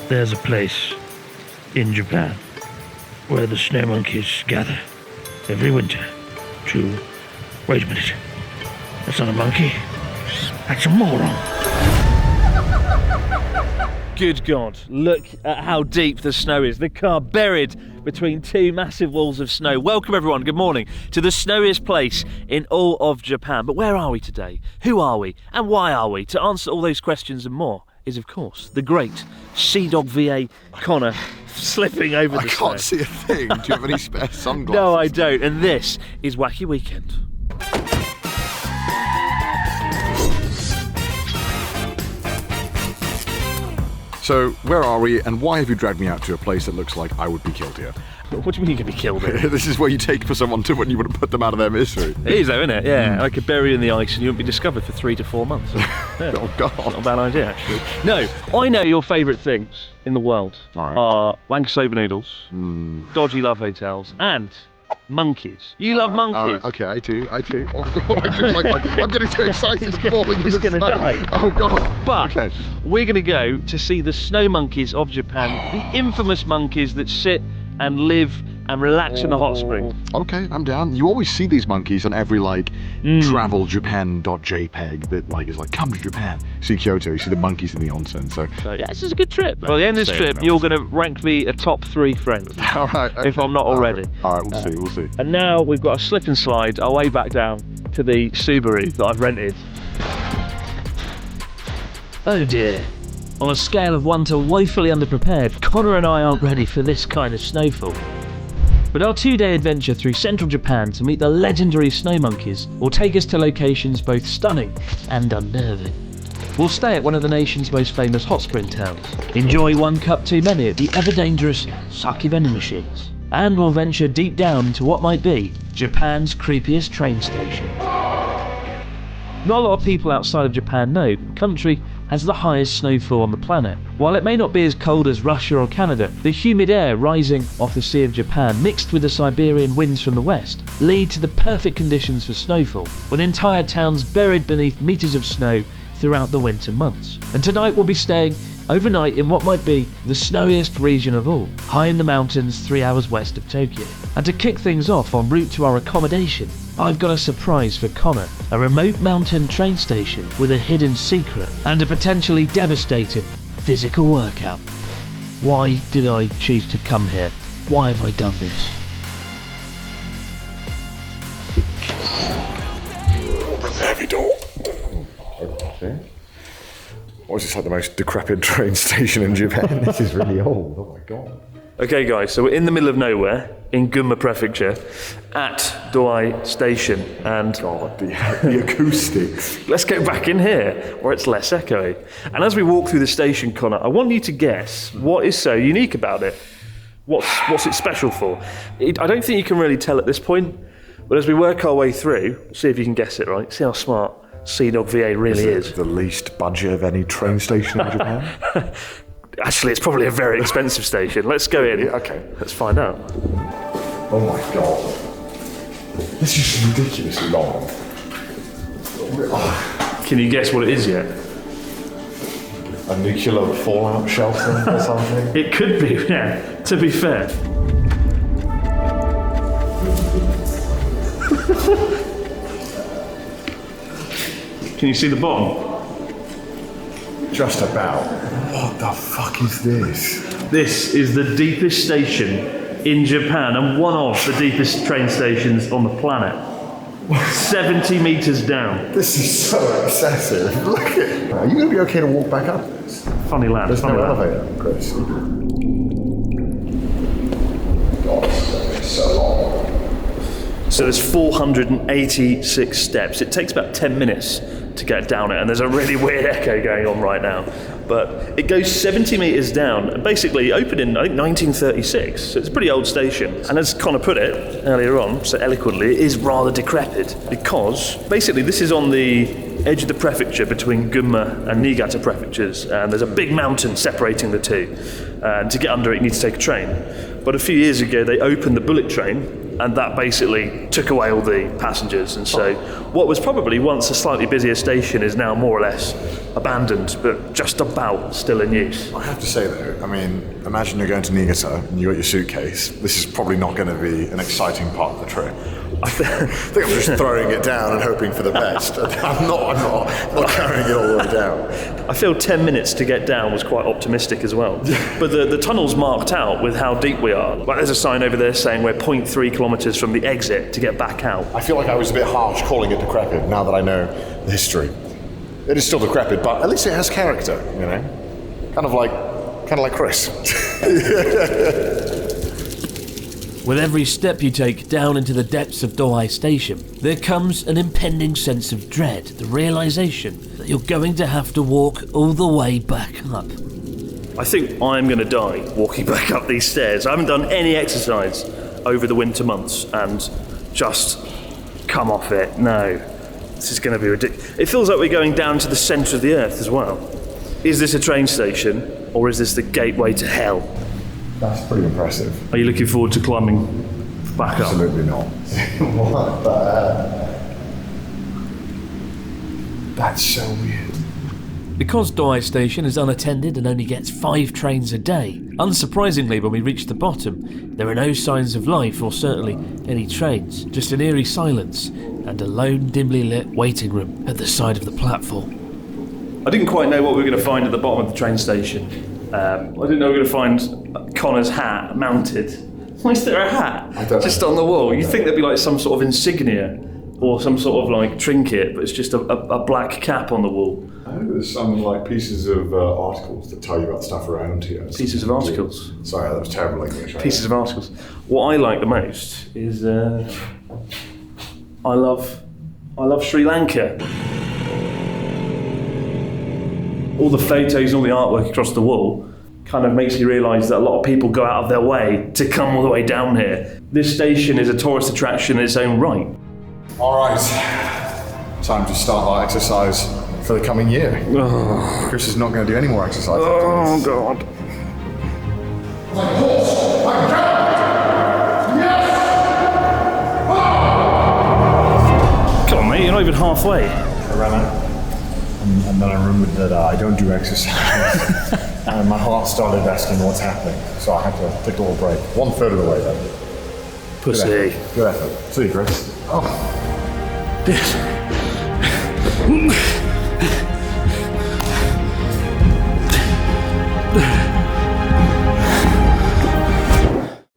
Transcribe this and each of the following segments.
There's a place in Japan where the snow monkeys gather every winter to... Wait a minute. That's not a monkey. That's a moron. Good God, look at how deep the snow is. The car buried between two massive walls of snow. Welcome everyone, good morning, to the snowiest place in all of Japan. But where are we today? Who are we? And why are we? To answer all those questions and more is, of course, the great cdawgva Connor slipping over the snow. I can't see a thing. Do you have any spare sunglasses? No, I don't. And this is Wacky Weekend. So, where are we, and why have you dragged me out to a place that looks like I would be killed here? What do you mean you're going to be killed here? This is where you take for someone to when you want to put them out of their misery. It is though, isn't it? Yeah, I could bury you in the ice and you wouldn't be discovered for 3 to 4 months. Yeah. Oh, God. Not a bad idea, actually. No, I know your favourite things in the world are wank soba noodles, dodgy love hotels, and monkeys. You love monkeys. Okay, I do. Oh, God, I'm getting too excited. He's going to die. Oh, God. But okay. We're going to go to see the snow monkeys of Japan, the infamous monkeys that sit and live and relax in the hot springs. Okay, I'm down. You always see these monkeys on every traveljapan.jpg that is like, come to Japan. See Kyoto, you see the monkeys in the onsen. So yeah, this is a good trip. By the end of this trip, you're going to rank me a top 3 friend. All right. Okay. If I'm not already. All right, we'll see. And now we've got a slip and slide our way back down to the Subaru that I've rented. Oh dear. On a scale of 1 to woefully underprepared, Connor and I aren't ready for this kind of snowfall. But our 2-day adventure through central Japan to meet the legendary snow monkeys will take us to locations both stunning and unnerving. We'll stay at one of the nation's most famous hot spring towns, enjoy one cup too many at the ever-dangerous sake vending machines, and we'll venture deep down into what might be Japan's creepiest train station. Not a lot of people outside of Japan know the country has the highest snowfall on the planet. While it may not be as cold as Russia or Canada, the humid air rising off the Sea of Japan mixed with the Siberian winds from the west lead to the perfect conditions for snowfall, with entire towns buried beneath meters of snow throughout the winter months. And tonight we'll be staying overnight in what might be the snowiest region of all, high in the mountains 3 hours west of Tokyo. And to kick things off en route to our accommodation, I've got a surprise for Connor, a remote mountain train station with a hidden secret and a potentially devastating physical workout. Why did I choose to come here? Why have I done this? Open the heavy door. Okay. What is this, like the most decrepit train station in Japan? This is really old, oh my God. Okay guys, so we're in the middle of nowhere, in Gunma Prefecture, at Doi Station, and... God, the acoustics. Let's go back in here, where it's less echoey. And as we walk through the station, Connor, I want you to guess what is so unique about it. What's it special for? I don't think you can really tell at this point, but as we work our way through, see if you can guess it, right? See how smart cdawgva really is. The least budget of any train station in Japan? Actually, it's probably a very expensive station. Let's go in. Yeah, okay. Let's find out. Oh my God. This is ridiculously long. Can you guess what it is yet? A nuclear fallout shelter or something? It could be, yeah, to be fair. Can you see the bottom? Just about. What the fuck is this? This is the deepest station in Japan and one of the deepest train stations on the planet. 70 metres down. This is so excessive. Look at it. Are you going to be okay to walk back up this? Funny lad. There's funny no lad. elevator, Chris. God, it's so long. So there's 486 steps. It takes about 10 minutes to get down it, and there's a really weird echo going on right now. But it goes 70 metres down, and basically opened in, I think, 1936, so it's a pretty old station. And as Connor put it earlier on, so eloquently, it is rather decrepit, because basically this is on the edge of the prefecture between Gunma and Niigata prefectures, and there's a big mountain separating the two. And to get under it, you need to take a train. But a few years ago, they opened the bullet train, and that basically took away all the passengers. And so what was probably once a slightly busier station is now more or less abandoned, but just about still in use. I have to say though, I mean, imagine you're going to Niigata and you got your suitcase. This is probably not going to be an exciting part of the trip. I think I'm just throwing it down and hoping for the best. I'm not carrying it all the way down. I feel 10 minutes to get down was quite optimistic as well. But the tunnel's marked out with how deep we are. Like there's a sign over there saying we're 0.3 kilometres from the exit to get back out. I feel like I was a bit harsh calling it decrepit now that I know the history. It is still decrepit, but at least it has character, you know? Kind of like Chris. With every step you take down into the depths of Douai Station, there comes an impending sense of dread, the realisation that you're going to have to walk all the way back up. I think I'm going to die walking back up these stairs. I haven't done any exercise over the winter months and just come off it. No, this is going to be ridiculous. It feels like we're going down to the centre of the earth as well. Is this a train station or is this the gateway to hell? That's pretty impressive. Are you looking forward to climbing back up? Absolutely not. That's so weird. Because Douai Station is unattended and only gets 5 trains a day, unsurprisingly when we reach the bottom, there are no signs of life or certainly any trains, just an eerie silence and a lone, dimly lit waiting room at the side of the platform. I didn't quite know what we were going to find at the bottom of the train station. I didn't know we were going to find Connor's hat mounted. Why is there a hat just on the wall? You'd think there'd be like some sort of insignia or some sort of like trinket, but it's just a black cap on the wall. I think there's some like pieces of articles that tell you about stuff around here. Pieces of articles? Sorry, that was terrible English. Pieces of articles. What I like the most is I love Sri Lanka. All the photos and all the artwork across the wall kind of makes you realise that a lot of people go out of their way to come all the way down here. This station is a tourist attraction in its own right. All right, time to start our exercise for the coming year. Oh, Chris is not going to do any more exercise. oh God. Come on, mate, you're not even halfway. I ran out. And then I remembered that I don't do exercise. And my heart started asking what's happening. So I had to take a little break. 1/3 of the way though. Pussy. Good effort. See you, Chris. Oh.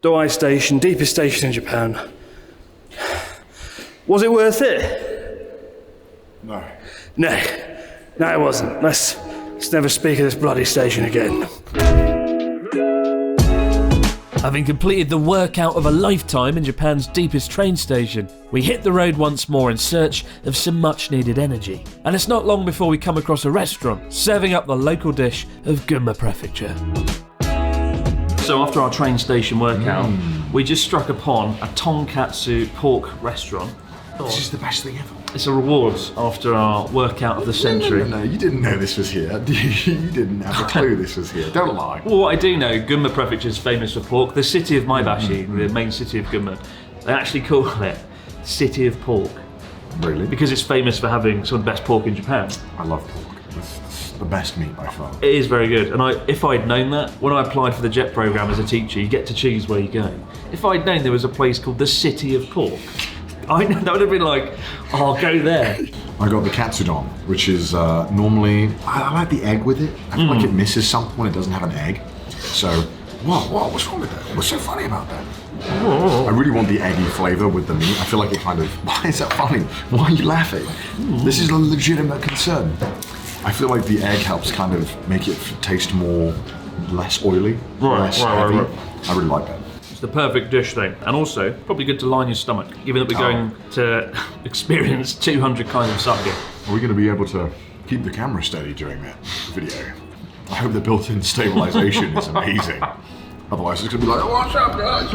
Douai Station, deepest station in Japan. Was it worth it? No. No. No, it wasn't. Let's never speak of this bloody station again. Having completed the workout of a lifetime in Japan's deepest train station, we hit the road once more in search of some much needed energy. And it's not long before we come across a restaurant serving up the local dish of Gunma Prefecture. So after our train station workout, we just struck upon a tonkatsu pork restaurant. This is the best thing ever. It's a reward after our workout of the century. No, you didn't know this was here. You didn't have a clue this was here. Don't lie. Well, what I do know, Gunma Prefecture is famous for pork. The city of Maebashi, the main city of Gunma, they actually call it City of Pork. Really? Because it's famous for having some of the best pork in Japan. I love pork. It's the best meat by far. It is very good. And if I'd known that, when I applied for the JET programme as a teacher, you get to choose where you go. If I'd known there was a place called the City of Pork, that would have been like, oh, I'll go there. I got the katsudon, which is normally, I like the egg with it. I feel like it misses something when it doesn't have an egg. So, what's wrong with that? What's so funny about that? I really want the eggy flavour with the meat. I feel like it kind of, why is that funny? Why are you laughing? This is a legitimate concern. I feel like the egg helps kind of make it taste less oily, less heavy. I really like that. It's the perfect dish thing, and also probably good to line your stomach, given that we're going to experience 200 kinds of sake. Are we going to be able to keep the camera steady during that video? I hope the built-in stabilisation is amazing. Otherwise it's going to be like, oh, what's up guys?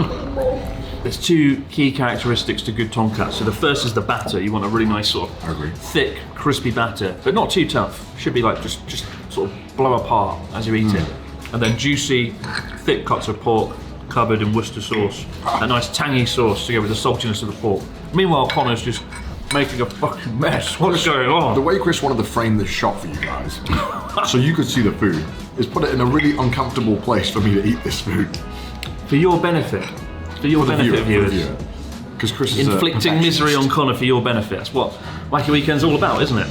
There's 2 key characteristics to good tonkatsu. The first is the batter. You want a really nice sort of thick, crispy batter, but not too tough. Should be like just sort of blow apart as you eat it. And then juicy, thick cuts of pork, covered in Worcester sauce. That nice tangy sauce together with the saltiness of the pork. Meanwhile, Connor's just making a fucking mess. What's going on? The way Chris wanted to frame this shot for you guys, so you could see the food, is put it in a really uncomfortable place for me to eat this food. For your benefit. For your benefit, viewers. Because Chris is inflicting misery on Connor for your benefit. That's what Wacky Weekend's all about, isn't it?